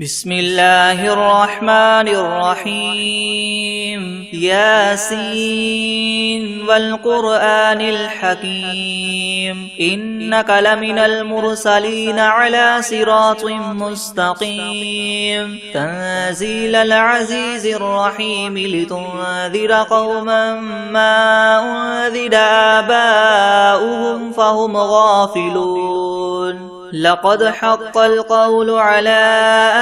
بسم الله الرحمن الرحيم ياسين والقرآن الحكيم إنك لمن المرسلين على صراط مستقيم تنزيل العزيز الرحيم لتنذر قوما ما أنذر آباؤهم فهم غافلون لقد حق القول على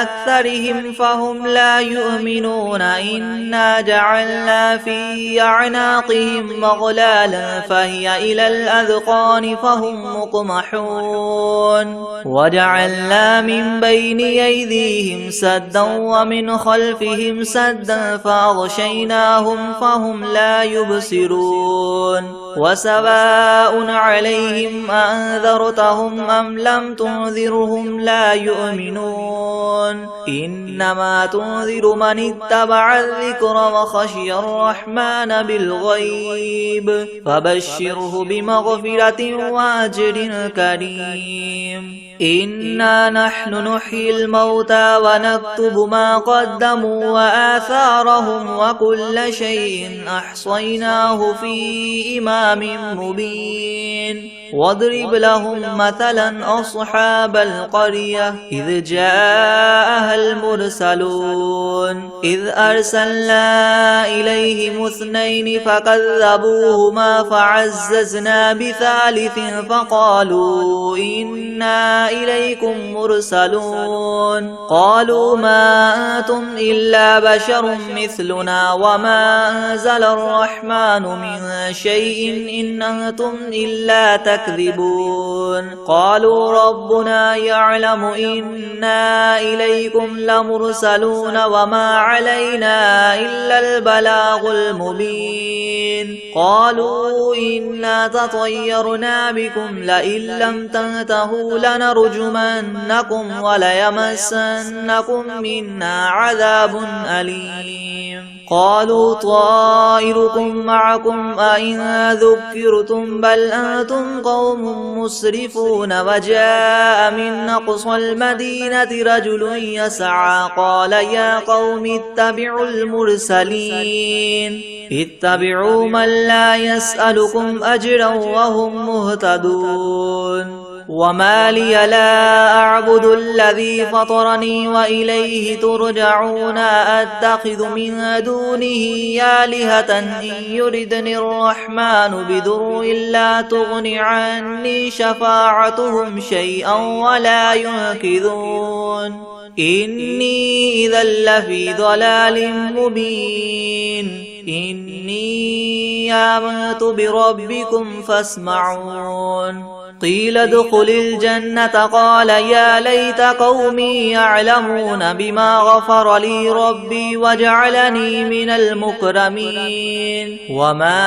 أكثرهم فهم لا يؤمنون إنا جعلنا في أعناقهم مغلالا فهي إلى الأذقان فهم مقمحون وجعلنا من بين أيديهم سدا ومن خلفهم سدا فأغشيناهم فهم لا يبصرون وسواء عليهم أنذرتهم أم لم تنذرهم لا يؤمنون إنما تنذر من اتبع الذكر وخشي الرحمن بالغيب فبشره بمغفرة وأجر كريم إنا نحن نحيي الموتى ونكتب ما قدموا وآثارهم وكل شيء أحصيناه في إمام مبين واضرب لهم مثلا أصحاب القرية إذ جاءها المرسلون إذ أرسلنا إليهم اثنين فكذبوهما فعززنا بثالث فقالوا إنا إليكم مرسلون قالوا ما أنتم إلا بشر مثلنا وما أنزل الرحمن من شيء إن أنتم إلا تكذبون قالوا ربنا يعلم إنا إليكم لمرسلون وما علينا إلا البلاغ المبين قالوا إنا تطيرنا بكم لئن لم تنتهوا لنرجمنكم وليمسنكم منا عذاب أليم قالوا طائركم معكم أئن ذكرتم بل أنتم قوم مسرفون وجاء من أقصى المدينة رجل يسعى قال يا قوم اتبعوا المرسلين اتبعوا من لا يسألكم أجرا وهم مهتدون وما لي لا أعبد الذي فطرني وإليه ترجعون أتخذ من دونه آلهة إن يردني الرحمن بضر لا تغن عني شفاعتهم شيئا ولا ينقذون إني إذا لفي ضلال مبين إني آمنت بربكم فاسمعون قيل ادخل الجنة قال يا ليت قومي يعلمون بما غفر لي ربي وجعلني من المكرمين وما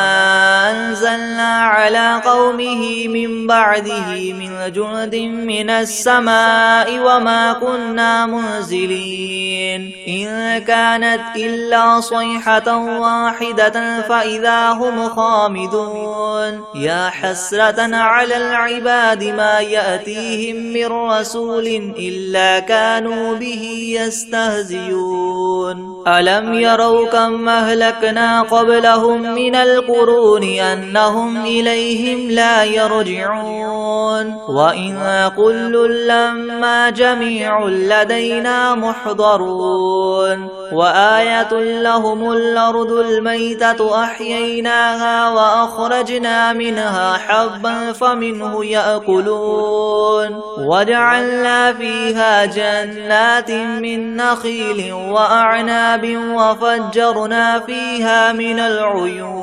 أنزلنا على قومه من بعده من جند من السماء وما كنا منزلين إن كانت إلا صيحة واحدة فإذا هم خامدون يا حسرة على العباد ما يأتيهم من رسول إلا كانوا به يستهزئون ألم يروا كم أهلكنا قبلهم من القرون أنهم إليهم لا يرجعون وإن كل لما جميع لدينا محضرون وآية لهم الأرض الميتة أحييناها وأخرجنا منها حبا فمنه يأكلون وجعلنا فيها جنات من نخيل وأعناب وفجرنا فيها من العيون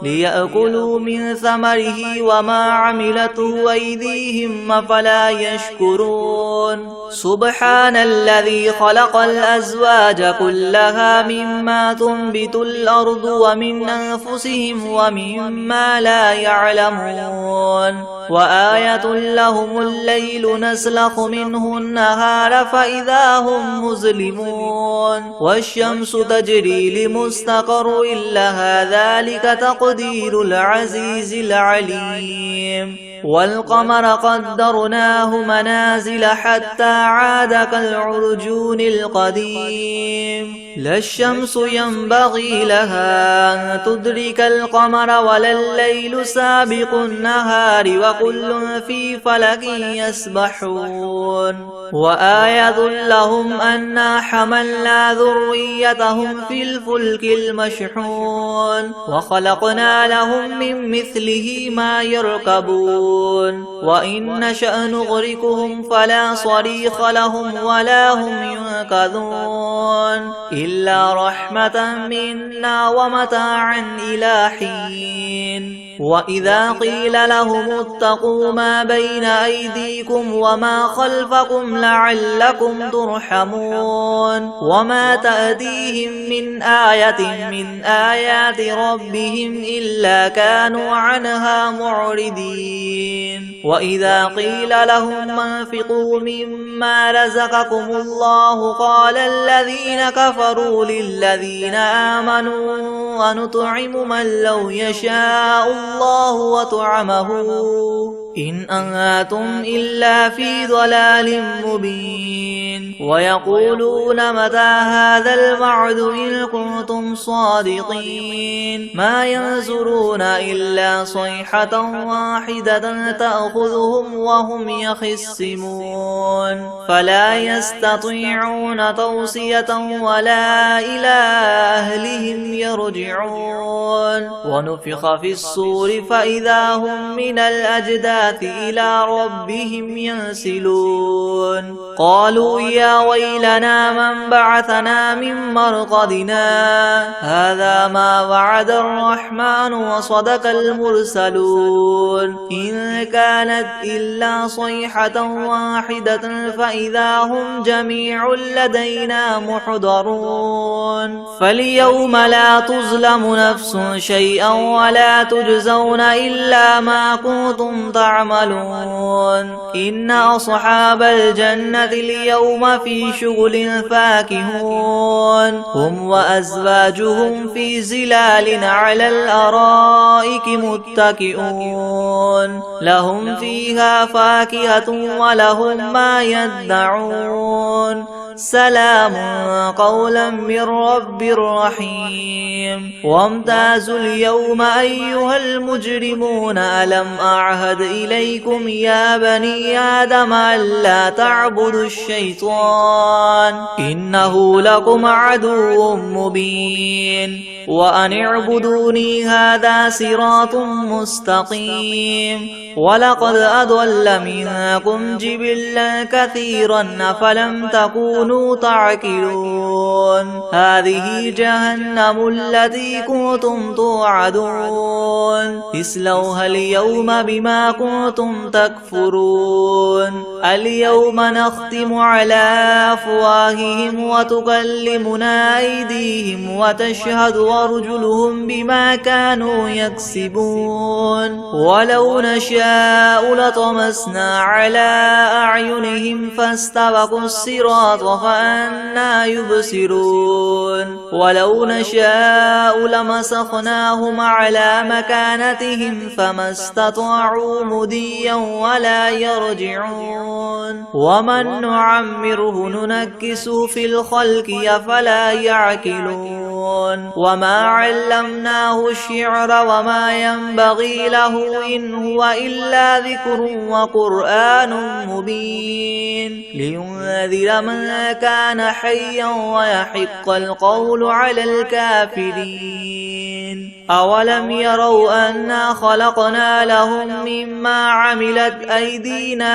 ليأكلوا من ثمره وما عملته أيديهم أفلا يشكرون سبحان الذي خلق الأزواج كلها مما تنبت الأرض ومن أنفسهم ومما لا يعلمون وآية لهم الليل نسلخ منه النهار فإذا هم مظلمون والشمس تجري لمستقر لها ذلك تقدير العزيز العليم والقمر قدرناه منازل حتى عاد كالعرجون القديم لا الشمس ينبغي لها أن تدرك القمر ولا الليل سابق النهار وكل في فلك يسبحون وآية لهم أنا حملنا ذريتهم في الفلك المشحون وخلقنا لهم من مثله ما يركبون وإن نشأ نغرقهم فلا صريخ لهم ولا هم ينقذون إلا رحمة منا ومتاعا إلى حين وإذا قيل لهم اتقوا ما بين أيديكم وما خلفكم لعلكم ترحمون وما تأتيهم من آية من آيات ربهم إلا كانوا عنها معرضين وإذا قيل لهم انفقوا مما رزقكم الله قال الذين كفروا للذين آمنوا ونطعم من لو يشاء الله وطعمه إن أنتم إلا في ضلال مبين ويقولون متى هذا الوعد إن كنتم صادقين ما ينظرون إلا صيحة واحدة تأخذهم وهم يخصمون فلا يستطيعون توصية ولا إلى أهلهم يرجعون ونفخ في الصور فإذا هم من الأجداث إلى ربهم ينسلون قالوا يا ويلنا من بعثنا من مرقدنا هذا ما وعد الرحمن وصدق المرسلون إن كانت إلا صيحة واحدة فإذا هم جميع لدينا محضرون فاليوم لا تظلم نفس شيئا ولا تجزون إلا ما كنتم تعملون إن أصحاب الجنة اليوم في شغل فاكهون هم وأزواجهم في زلال على الأرائك متكئون لهم فيها فاكهة ولهم ما يدعون سلام قولا من رب رحيم وامتازوا اليوم أيها المجرمون ألم أعهد إليكم يا بني آدم ألا تعبدوا الشيطان إنه لكم عدو مبين وأن اعبدوني هذا صراط مستقيم ولقد أضل منكم جبلا كثيرا أفلم تكونوا تعقلون هذه جهنم التي كنتم توعدون اصلوها اليوم بما كنتم تكفرون اليوم نختم على أفواههم وتكلمنا أيديهم وتشهد أرجلهم بما كانوا يكسبون ولو نشاء لطمسنا على أعينهم فاستبقوا الصراط فأنى يبصرون ولو نشاء لمسخناهم على مكانتهم فما استطاعوا مضيا ولا يرجعون ومن نعمره ننكسه في الخلق أفلا يعقلون وما علمناه الشعر وما ينبغي له إن هو إلا ذكر وقرآن مبين لينذر من كان حيا ويحق القول على الكافرين أولم يروا أنا خلقنا لهم مما عملت أيدينا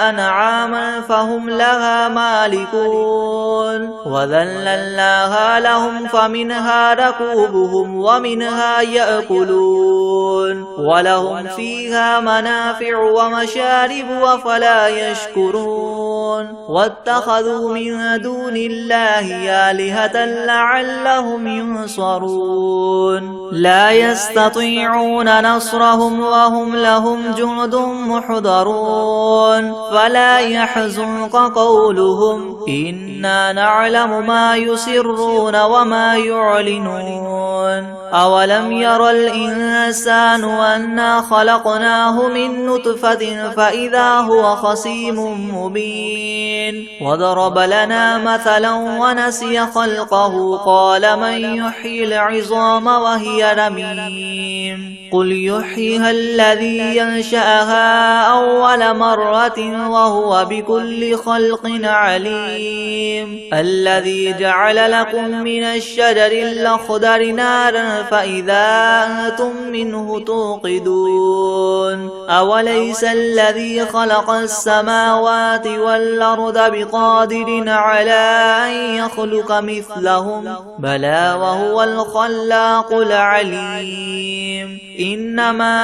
أنعاما فهم لها مالكون وذللناها لهم فمنها ركوبهم ومنها يأكلون ولهم فيها منافع ومشارب وفلا يشكرون واتخذوا من دون الله آلهة لعلهم ينصرون لا يستطيعون نصرهم وهم لهم جند محضرون فلا يحزنك قولهم إنا نعلم ما يسرون وما يعلمون يعلنون أولم ير الإنسان أنا خلقناه من نطفة فإذا هو خصيم مبين وضرب لنا مثلا ونسي خلقه قال من يحيي العظام وهي رميم قل يحييها الذي ينشأها أول مرة وهو بكل خلق عليم الذي جعل لكم من الشجر الأخضر نارا فإذا أنتم منه توقدون أوليس الذي خلق السماوات والأرض بقادر على أن يخلق مثلهم بلى وهو الخلاق العليم إنما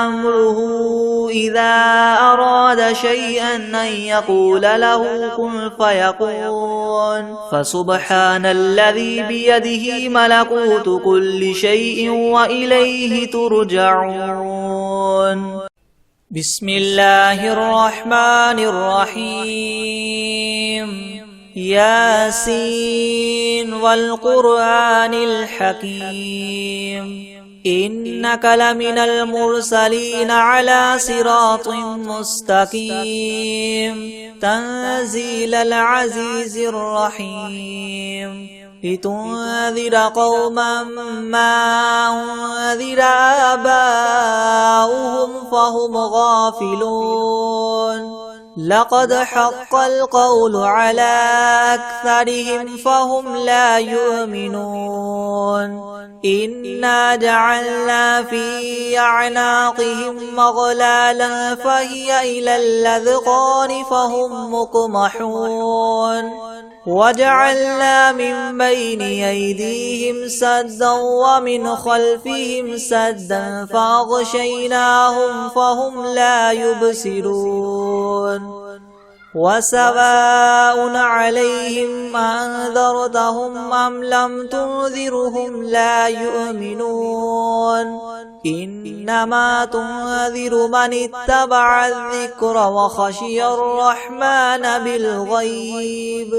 أمره إذا أراد شيئا أن يقول له كن فيكون فسبحان الذي بيده ملكوت كل شيء وإليه ترجعون بسم الله الرحمن الرحيم ياسين والقرآن الحكيم إنك لمن المرسلين على صراط مستقيم تنزيل العزيز الرحيم لتنذر قوما ما أنذر آباؤهم فهم غافلون لقد حق القول على أكثرهم فهم لا يؤمنون إنا جعلنا في أعناقهم مغلالا فهي إلى الأذقان فهم مقمحون وجعلنا من بين أيديهم سدا ومن خلفهم سدا فأغشيناهم فهم لا يبصرون وسواء عليهم أنذرتهم أم لم تنذرهم لا يؤمنون إنما تنذر من اتبع الذكر وخشي الرحمن بالغيب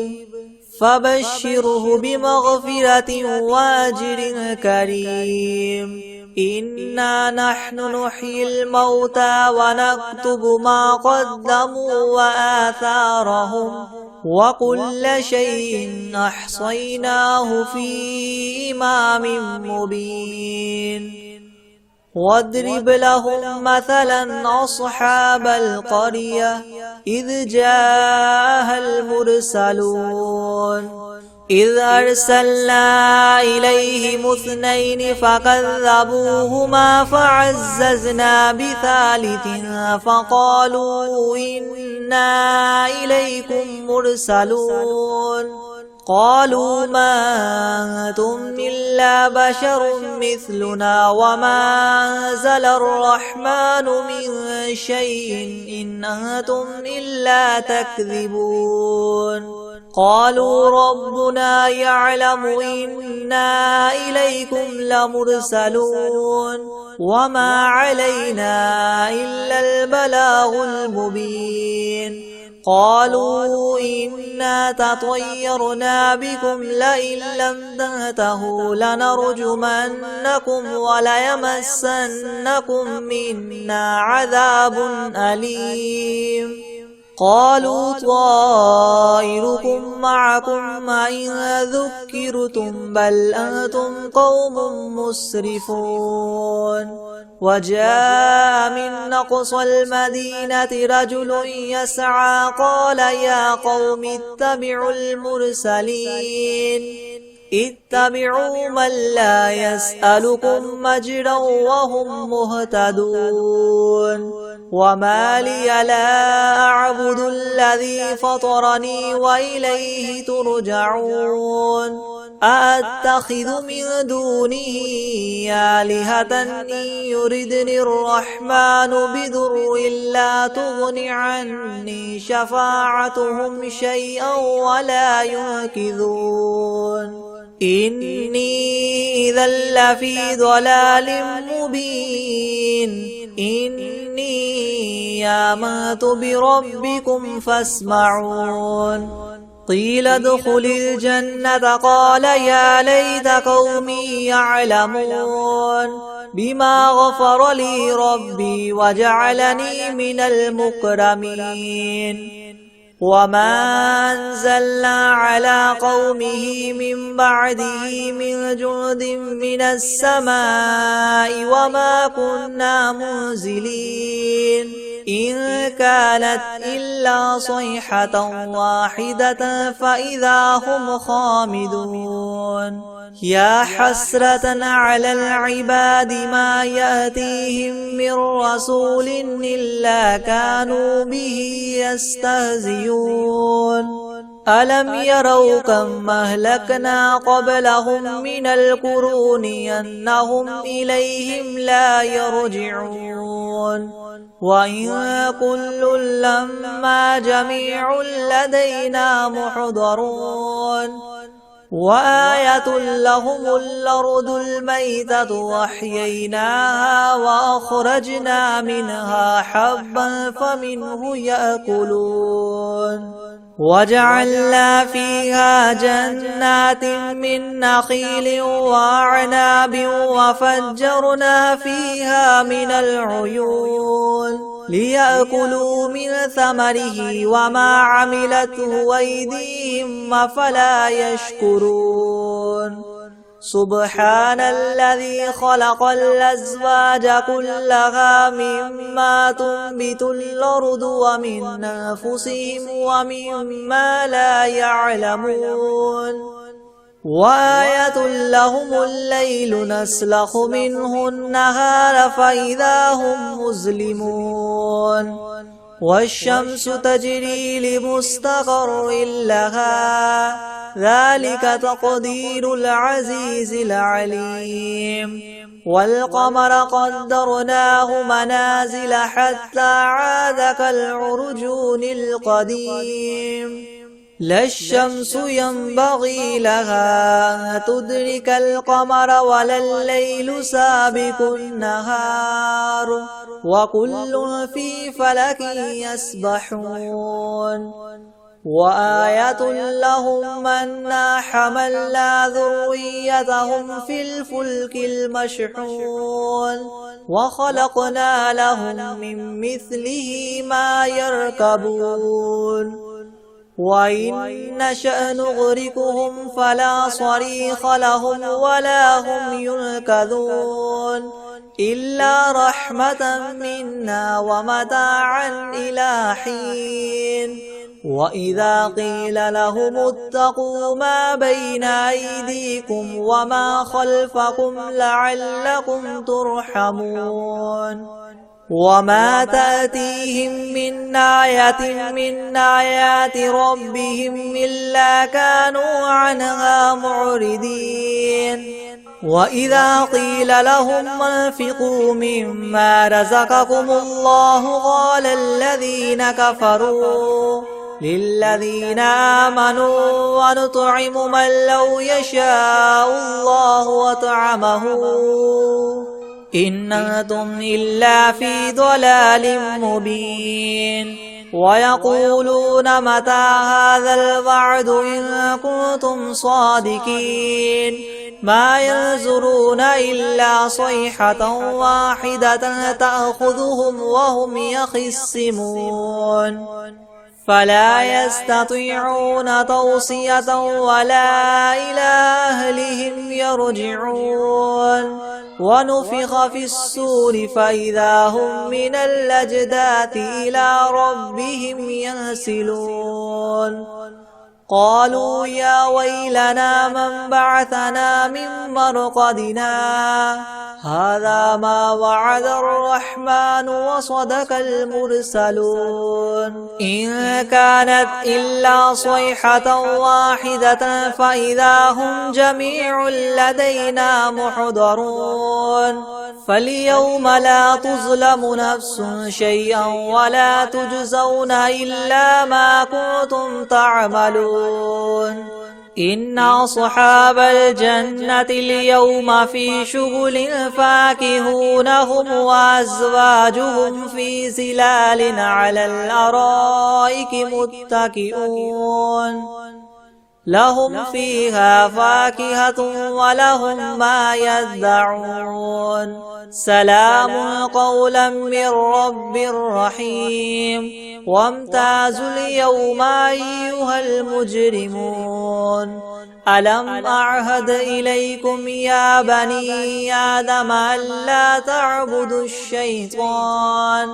فبشره بمغفرة وأجر كريم إنا نحن نحيي الموتى ونكتب ما قدموا وآثارهم وكل شيء أحصيناه في إمام مبين واضرب لهم مثلا أصحاب القرية إذ جاءها المرسلون إذ أرسلنا إليهم اثنين فكذبوهما فعززنا بثالث فقالوا إنا إليكم مرسلون قالوا ما أنتم إلا بشر مثلنا وما أنزل الرحمن من شيء إن أنتم إلا تكذبون قالوا ربنا يعلم إنا إليكم لمرسلون وما علينا إلا البلاغ المبين قالوا إنا تطيرنا بكم لئن لم تنتهوا لنرجمنكم وليمسنكم منا عذاب أليم قالوا طائركم معكم إن ذكرتم بل أنتم قوم مسرفون وجاء من أقصى المدينة رجل يسعى قال يا قوم اتبعوا المرسلين اتبعوا من لا يسألكم مجرا وهم مهتدون وما لي لا أعبد الذي فطرني وإليه ترجعون أأتخذ من دونه آلهة إن يردني الرحمن بضر لا تغن عني شفاعتهم شيئا ولا ينقذون إني إذا لفي ضلال مبين إني آمنت بربكم فاسمعون قيل ادخل الجنة قال يا ليت قومي يعلمون بما غفر لي ربي وجعلني من المكرمين وما أنزلنا على قومه من بعده من جند من السماء وما كنا منزلين إن كانت إلا صيحة واحدة فإذا هم خامدون يا حسرة على العباد ما يأتيهم من رسول إلا كانوا به يستهزئون ألم يروا كم أهلكنا قبلهم من القرون أنهم إليهم لا يرجعون وإن كل لما جميع لدينا محضرون وآية لهم الأرض الميتة وأحييناها وأخرجنا منها حبا فمنه يأكلون وجعلنا فيها جنات من نخيل وأعناب وفجرنا فيها من العيون ليأكلوا من ثمره وما عملته أيديهم أفلا يشكرون سبحان الذي خلق الأزواج كلها مما تنبت الأرض ومن أنفسهم ومما لا يعلمون وآية لهم الليل نسلخ منه النهار فإذا هم مظلمون والشمس تجري لمستقر لها ذلك تقدير العزيز العليم والقمر قدرناه منازل حتى عاد كالعرجون القديم لا الشمس ينبغي لها أن تدرك القمر ولا الليل سابق النهار وكل في فلك يسبحون وآية لهم أنا حملنا ذريتهم في الفلك المشحون وخلقنا لهم من مثله ما يركبون وإن نشأ نغرقهم فلا صريخ لهم ولا هم ينقذون إلا رحمة منا ومتاعا إلى حين وإذا قيل لهم اتقوا ما بين أيديكم وما خلفكم لعلكم ترحمون وما تأتيهم من آية من آيات ربهم إلا كانوا عنها معرضين وإذا قيل لهم انفقوا مما رزقكم الله قال الذين كفروا للذين آمنوا ونطعم من لو يشاء الله وطعمه إن أنتم إلا في ضلال مبين ويقولون متى هذا الوعد إن كنتم صادقين ما ينظرون إلا صيحة واحدة تأخذهم وهم يخصمون فلا يستطيعون توصية ولا إلى أهلهم يرجعون ونفخ في الصور فإذا هم من الأجداث إلى ربهم ينسلون قالوا يا ويلنا من بعثنا من مرقدنا هذا ما وعد الرحمن وصدق المرسلون إن كانت إلا صيحة واحدة فإذا هم جميع لدينا محضرون فاليوم لا تظلم نفس شيئا ولا تجزون إلا ما كنتم تعملون إن أصحاب الجنة اليوم في شغل فاكهون هم وأزواجهم في ظلال على الأرائك متكئون لهم فيها فاكهة ولهم ما يدعون سلام قولا من رب رحيم وامتازوا اليوم أيها المجرمون ألم أعهد إليكم يا بني آدم ألا تعبدوا الشيطان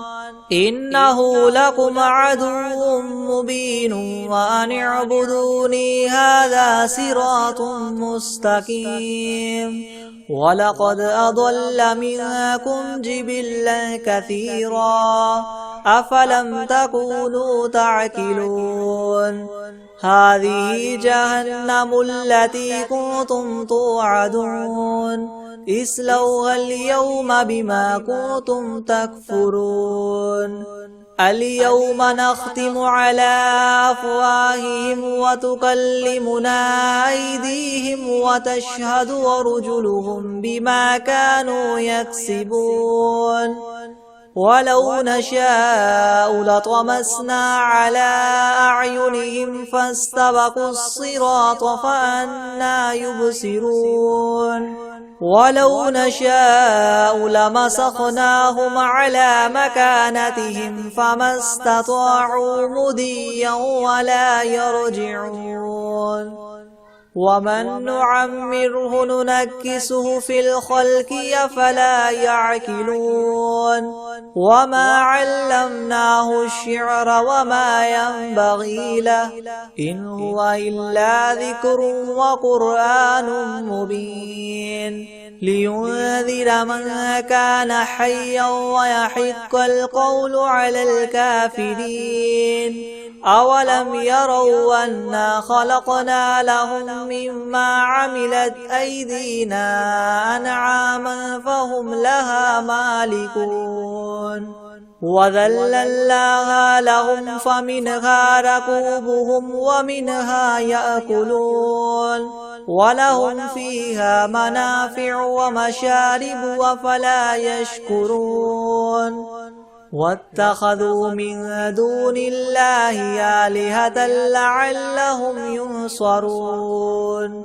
إنه لكم عدو مبين وأن اعبدوني هذا صراط مستقيم ولقد أضل منكم جبلا كثيرا أفلم تكونوا تعقلون هذه جهنم التي كنتم توعدون اصلوها اليوم بما كنتم تكفرون اليوم نختم على أفواههم وتكلمنا أيديهم وتشهد أرجلهم بما كانوا يكسبون ولو نشاء لطمسنا على أعينهم فاستبقوا الصراط فأنى يبصرون ولو نشاء لمسخناهم على مكانتهم فما استطاعوا مضيا ولا يرجعون ومن نعمره ننكسه في الخلق أفلا يعقلون وما علمناه الشعر وما ينبغي له إن هو إلا ذكر وقرآن مبين لينذر من كان حيا ويحق القول على الكافرين أولم يروا أنا خلقنا لهم مما عملت أيدينا أنعاما فهم لها مالكون وذللناها لهم فمنها ركوبهم ومنها يأكلون ولهم فيها منافع ومشارب أفلا يشكرون واتخذوا من دون الله آلهة لعلهم ينصرون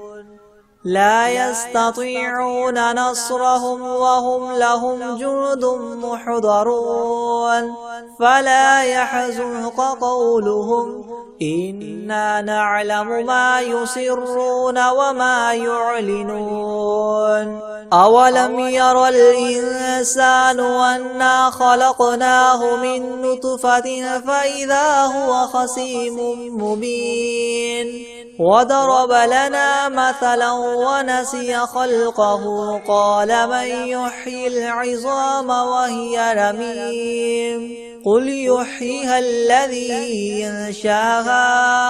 لا يستطيعون نصرهم وهم لهم جند محضرون فلا يحزنك قولهم إنا نعلم ما يسرون وما يعلنون أولم ير الإنسان أنا خلقناه من نطفة فإذا هو خصيم مبين وضرب لنا مثلا ونسي خلقه قال من يحيي العظام وهي رميم قل يحييها الذي ينشاها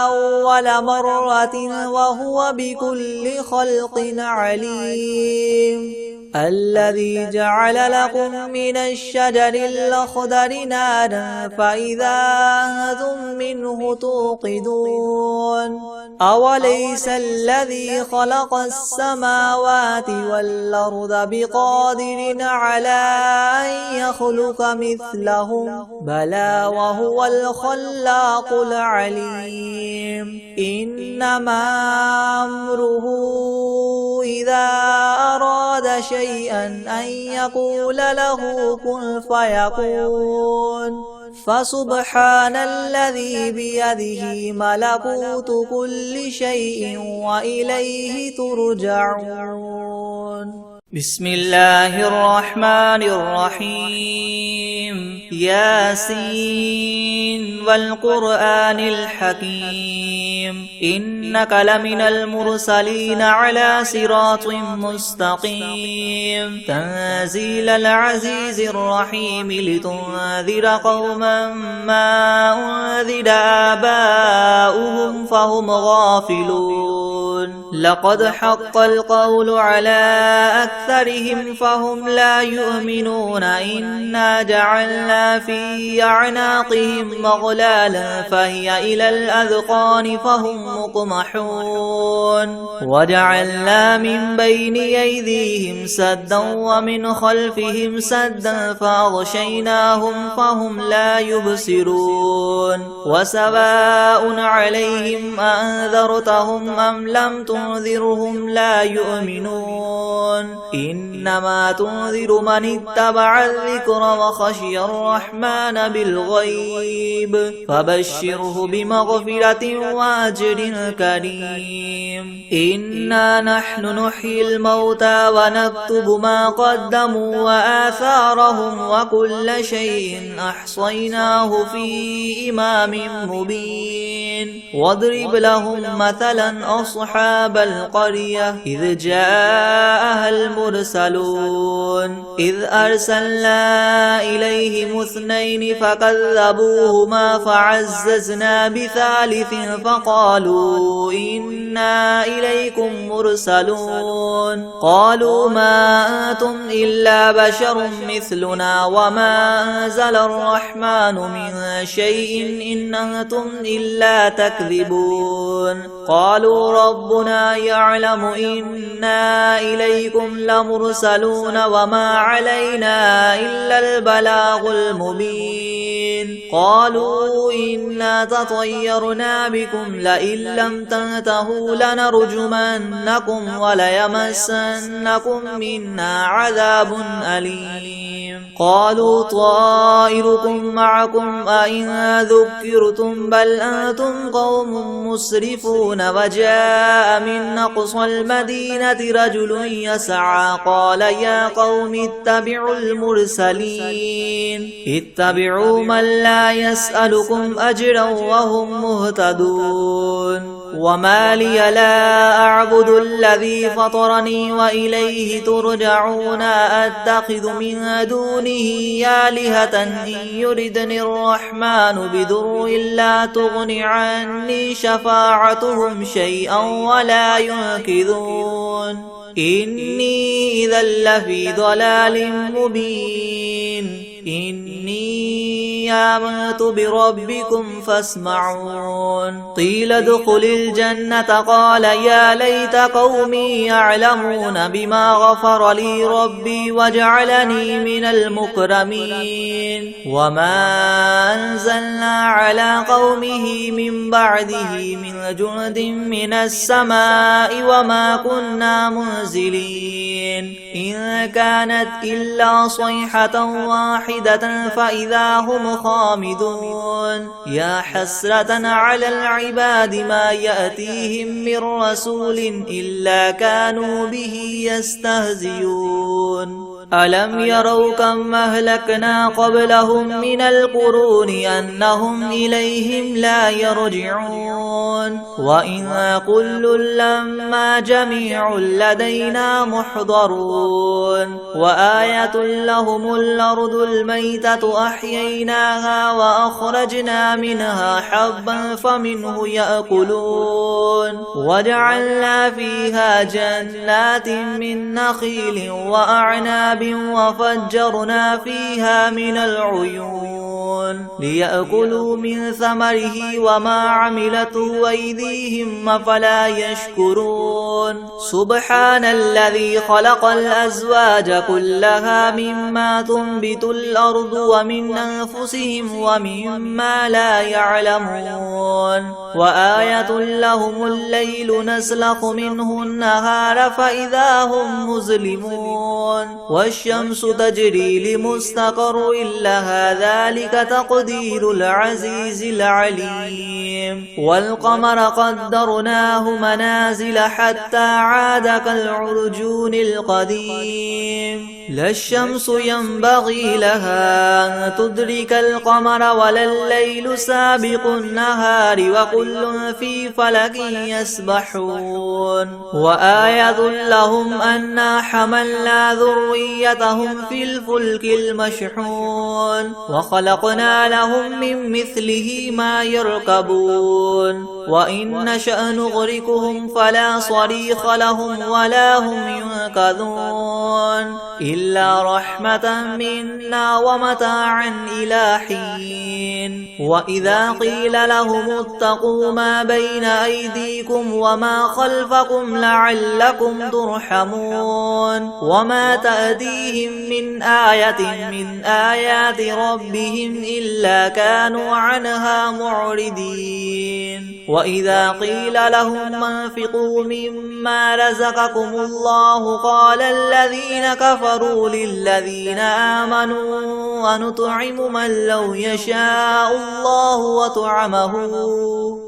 أول مرة وهو بكل خلق عليم الذي جعل لكم من الشجر الأخضر نارا فإذا أنتم منه توقدون أوليس الذي خلق السماوات والأرض بقادر على أن يخلق مثلهم بلى وهو الخلاق العليم إنما أمره إذا أراد شيئا أن يقول له كن فيكون فسبحان الذي بيده ملكوت كل شيء وإليه ترجعون بسم الله الرحمن الرحيم ياسين والقرآن الحكيم إنك لمن المرسلين على صراط مستقيم تنزيل العزيز الرحيم لتنذر قوما ما أنذر آباؤهم فهم غافلون لقد حق القول على أكثرهم فهم لا يؤمنون إنا جعلنا في أعناقهم أغلالا فهي إلى الأذقان فهم مقمحون وجعلنا من بين أيديهم سدا ومن خلفهم سدا فأغشيناهم فهم لا يبصرون وسواء عليهم أنذرتهم أم لم تنذرهم لا يؤمنون إنما تنذر من اتبع الذكر وخشي الرحمن بالغيب فبشره بمغفرة وأجر كريم إنا نحن نحيي الموتى ونكتب ما قدموا وآثارهم وكل شيء أحصيناه في إمام مبين واضرب لهم مثلا أصحاب القرية إذ جاءها المرسلون إذ أرسلنا إليهم اثنين فكذبوهما فعززنا بثالث فقالوا إنا إليكم مرسلون قالوا ما أنتم إلا بشر مثلنا وما أنزل الرحمن من شيء إن أنتم إلا تكذبون قالوا ربنا يعلم إنا إليكم لمرسلون وما علينا إلا البلاغ المبين قالوا إنا تطيرنا بكم لئن لم تنتهوا لنرجمنكم وليمسنكم منا عذاب أليم قالوا طائركم معكم أئن ذكرتم بل أنتم قوم مسرفون وجاء من أقصى المدينة رجل يسعى قال يا قوم اتبعوا المرسلين اتبعوا من لا يسألكم أجرا وهم مهتدون وما لي لا أعبد الذي فطرني وإليه ترجعون أتخذ من دونه آلهة إن يردني الرحمن بضر لا تغن عني شفاعتهم شيئا ولا ينقذون إني إذا لفي ضلال مبين إني آمنت بربكم فاسمعون قيل ادخل الجنة قال يا ليت قومي يعلمون بما غفر لي ربي وجعلني من المكرمين وما أنزلنا على قومه من بعده من جند من السماء وما كنا منزلين إن كانت إلا صيحة واحدة فإذا هم خامدون يا حسرة على العباد ما يأتيهم من رسول إلا كانوا به يستهزئون ألم يروا كم أهلكنا قبلهم من القرون أنهم إليهم لا يرجعون وإن كل لما جميع لدينا محضرون وآية لهم الأرض الميتة أحييناها وأخرجنا منها حبا فمنه يأكلون وجعلنا فيها جنات من نخيل وأعناب وفجرنا فيها من العيون ليأكلوا من ثمره وما عملته أيديهم أفلا يشكرون سبحان الذي خلق الأزواج كلها مما تنبت الأرض ومن أنفسهم ومما لا يعلمون وآية لهم الليل نسلخ منه النهار فإذا هم مظلمون والشمس تجري لمستقر لها ذلك تقدير العزيز العليم والقمر قدرناه منازل حتى عاد كالعرجون القديم لا الشمس ينبغي لها أن تدرك القمر ولا الليل سابق النهار وكل في فلك يسبحون وآية لهم أنا حملنا ذريتهم في الفلك المشحون وخلقنا لهم من مثله ما يركبون وإن نشأ نغرقهم فلا صريخ لهم ولا هم ينقذون إلا رحمة منا ومتاعا إلى حين وإذا قيل لهم اتقوا ما بين أيديكم وما خلفكم لعلكم ترحمون وما تأتيهم من آية من آيات ربهم إلا كانوا عنها معرضين وإذا قيل لهم انفقوا مما رزقكم الله قال الذين كفروا للذين آمنوا ونطعم من لو يشاء الله وطعمه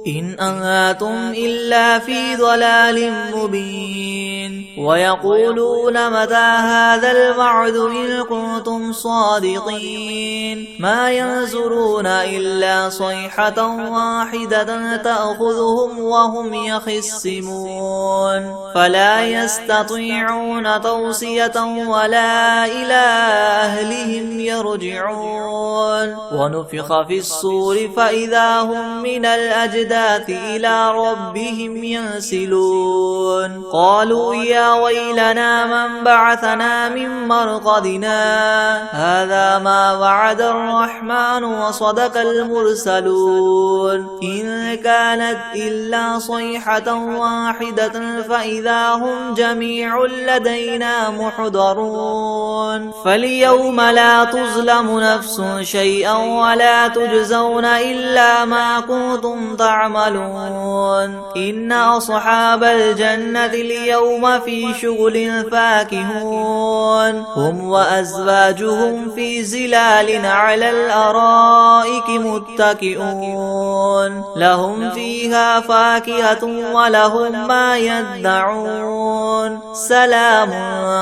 إن أنتم إلا في ضلال مبين ويقولون متى هذا الوعد إن كنتم صادقين ما ينظرون إلا صيحة واحدة تأخذهم وهم يخصمون فلا يستطيعون توصية ولا إلى أهلهم يرجعون ونفخ في الصور فإذا هم من الأجداث إلى ربهم ينسلون قالوا يا ويلنا من بعثنا من مرقدنا هذا ما وعد الرحمن وصدق المرسلون إن كانت إلا صيحة واحدة فإذا هم جميع لدينا محضرون فاليوم لا تظلم نفس شيئا ولا تجزون إلا ما كنتم تعملون إن أصحاب الجنة اليوم في شغل فاكهون هم وأزواجهم في زلال على الأرائك متكئون لهم فيها فاكهة ولهم ما يدعون سلام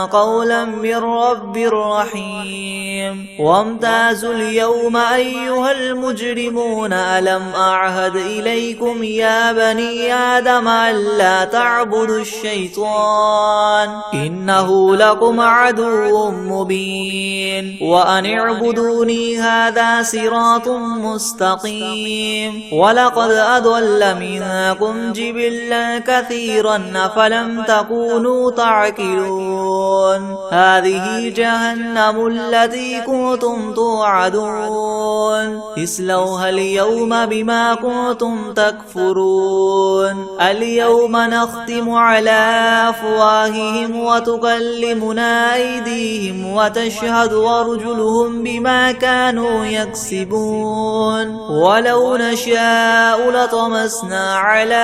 قولا من رب رحيم وامتازوا اليوم أيها المجرمون ألم أعهد إليكم يا بني آدم ألا تعبدوا الشيطان إنه لكم عدو مبين وأن اعبدوني هذا صراط مستقيم ولقد أضل منكم جبلا كثيرا فلم تكونوا تعقلون هذه جهنم التي كنتم توعدون اصلوها اليوم بما كنتم تكفرون اليوم نختم على أفواههم وتكلمنا أيديهم وتشهد أرجلهم بما كانوا يكسبون ولو نشاء لطمسنا على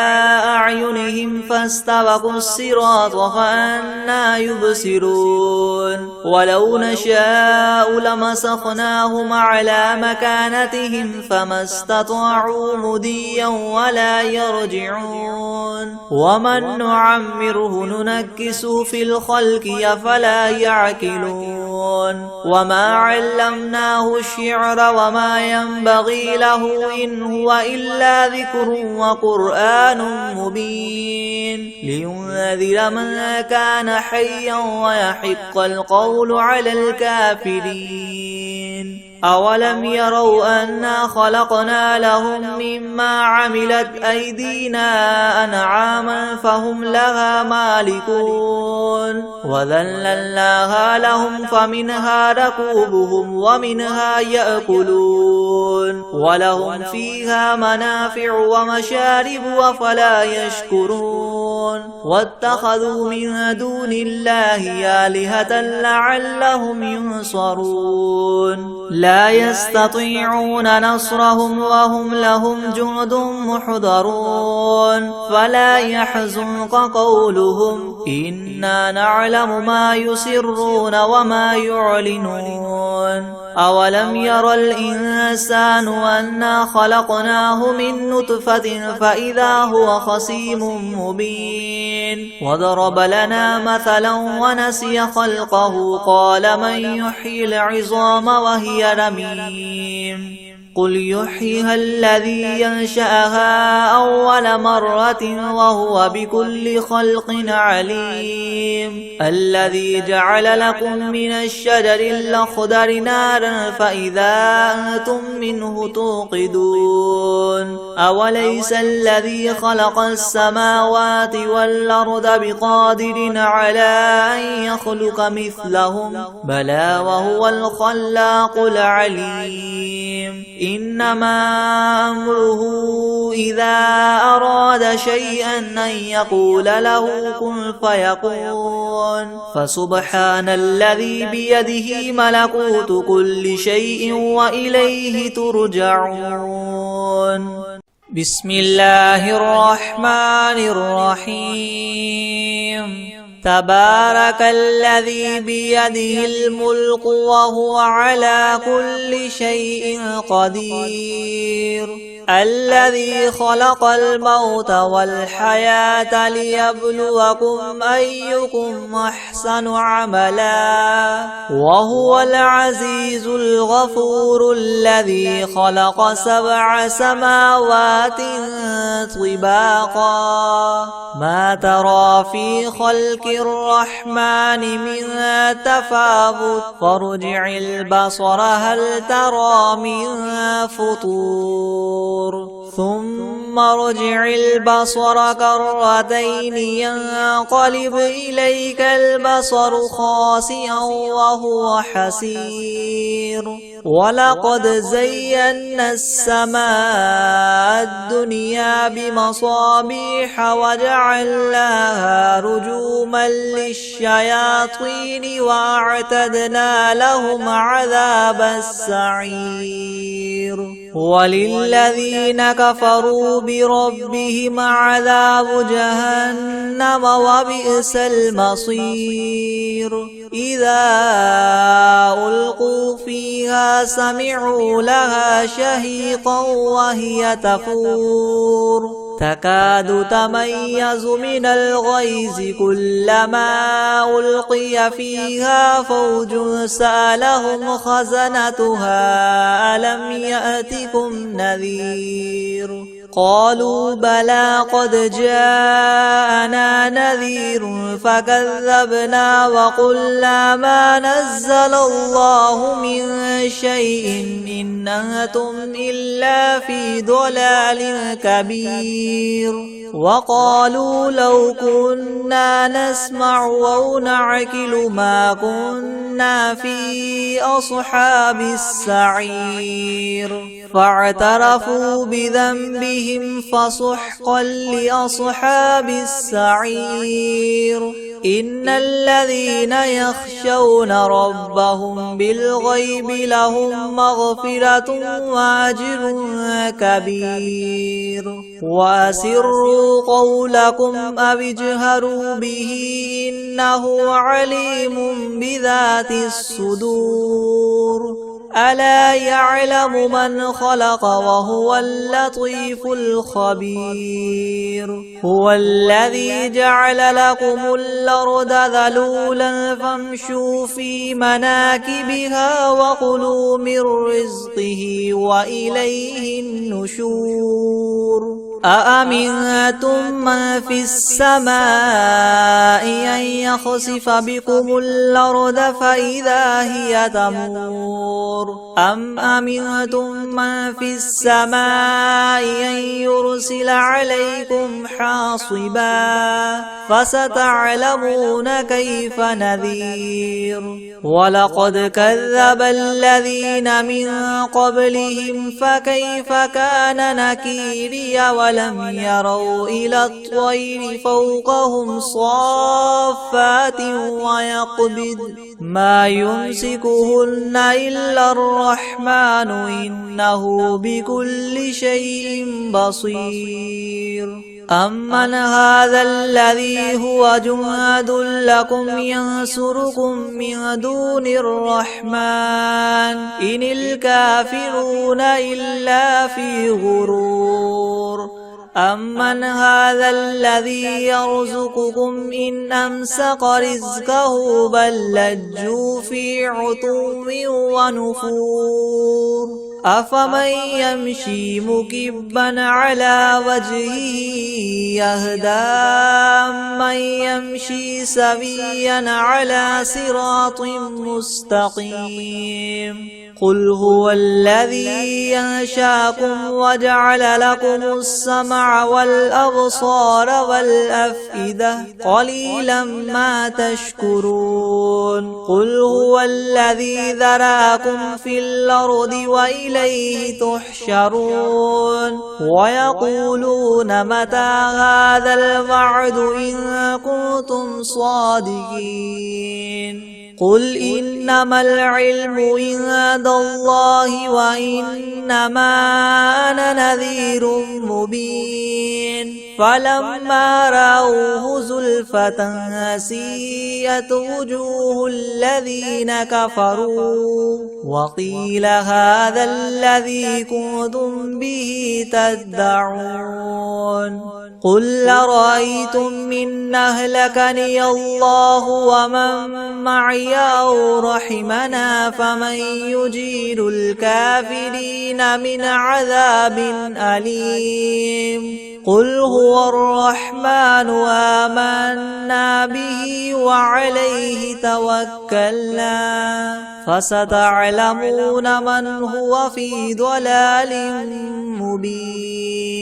أعينهم فاستبقوا الصراط فأنى يبصرون ولو نشاء لمسخناهم على مكانتهم فما استطاعوا مديا ولا يرجعون ومن نعمره ننكسه في الخلق أفلا يعقلون وما علمناه الشعر وما ينبغي له إن هو إلا ذكر وقرآن مبين لينذر من كان حيا ويحق القول على الكافرين أولم يروا أنا خلقنا لهم مما عملت أيدينا أنعاما فهم لها مالكون وذللناها لهم فمنها ركوبهم ومنها يأكلون ولهم فيها منافع ومشارب وفلا يشكرون واتخذوا من دون الله آلهة لعلهم ينصرون لا يستطيعون نصرهم وهم لهم جند محضرون فلا يحزنك قولهم إنا نعلم ما يسرون وما يعلنون أولم ير الإنسان أنا خلقناه من نطفة فإذا هو خصيم مبين وضرب لنا مثلا ونسي خلقه قال من يحيي العظام وهي رميم قل يحييها الذي ينشأها أول مرة وهو بكل خلق عليم الذي جعل لكم من الشجر الأخضر نارا فإذا أنتم منه توقدون أوليس الذي خلق السماوات والأرض بقادر على أن يخلق مثلهم بلى وهو الخلاق العليم إنما أمره إذا أراد شيئا أن يقول له كن فيكون فسبحان الذي بيده ملكوت كل شيء وإليه ترجعون بسم الله الرحمن الرحيم تبارك الذي بيده الملك وهو على كل شيء قدير الذي خلق الموت والحياة ليبلوكم أيكم أحسن عملا وهو العزيز الغفور الذي خلق 7 سماوات طباقا ما ترى في خلق الرحمن من تفاوت فارجع البصر هل ترى من فطور ثم ارجع البصر كرتين ينقلب إليك البصر خاسئا وهو حسير ولقد زينا السماء الدنيا بمصابيح وجعلناها رجوما للشياطين وأعتدنا لهم عذاب السعير وللذين كفروا بربهم عذاب جهنم وبئس المصير إذا ألقوا فيها سمعوا لها شهيقا وهي تفور تكاد تميز من الغيظ كلما ألقي فيها فوج سألهم خزنتها ألم يأتكم نذير قالوا بلى قد جاءنا نذير فكذبنا وقلنا ما نزل الله من شيء إن أنتم إلا في ضلال كبير وقالوا لو كنا نسمع أو نعقل ما كنا في أصحاب السعير فاعترفوا بذنبهم فسحقا لأصحاب السعير إن الذين يخشون ربهم بالغيب لهم مغفرة وأجر كبير وأسروا قولكم أو اجهروا به إنه عليم بذات الصدور ألا يعلم من خلق وهو اللطيف الخبير هو الذي جعل لكم الأرض ذلولا فامشوا في مناكبها وكلوا من رزقه وإليه النشور أأمنتم من في السماء أن يخسف بكم الأرض فإذا هي تمور أم أمنتم من في السماء أن يرسل عليكم حاصبا فستعلمون كيف نذير ولقد كذب الذين من قبلهم فكيف كان نكيري ولم يروا إلى الطير فوقهم صافات ويقبض ما يمسكهن إلا الرحمن إنه بكل شيء بصير أمن هذا الذي هو جند لكم ينصركم من دون الرحمن إن الكافرون إلا في غرور أمن هذا الذي يرزقكم إن أمسك رزقه بل لجوا في عتو ونفور أفمن يمشي مكبا على وجهه يهدى من يمشي سويا على صراط مستقيم قل هو الذي ينشاكم وجعل لكم السمع والأبصار والأفئدة قليلا ما تشكرون قل هو الذي ذراكم في الأرض وإليه تحشرون ويقولون متى هذا الوعد إن كنتم صادقين قل إنما العلم عند الله وإنما أنا نذير مبين فلما رأوه زلفة سيئت وجوه الذين كفروا وقيل هذا الذي كنتم به تدعون قل أرأيتم إن أهلكني الله ومن معي أو رحمنا فمن يجير الكافرين من عذاب أليم قل هو الرحمن آمنا به وعليه توكلنا فستعلمون من هو في ضلال مبين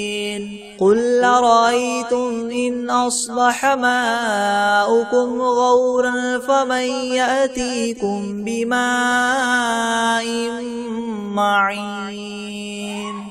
قل أرأيتم إن أصبح ماؤكم غورا فمن يأتيكم بماء معين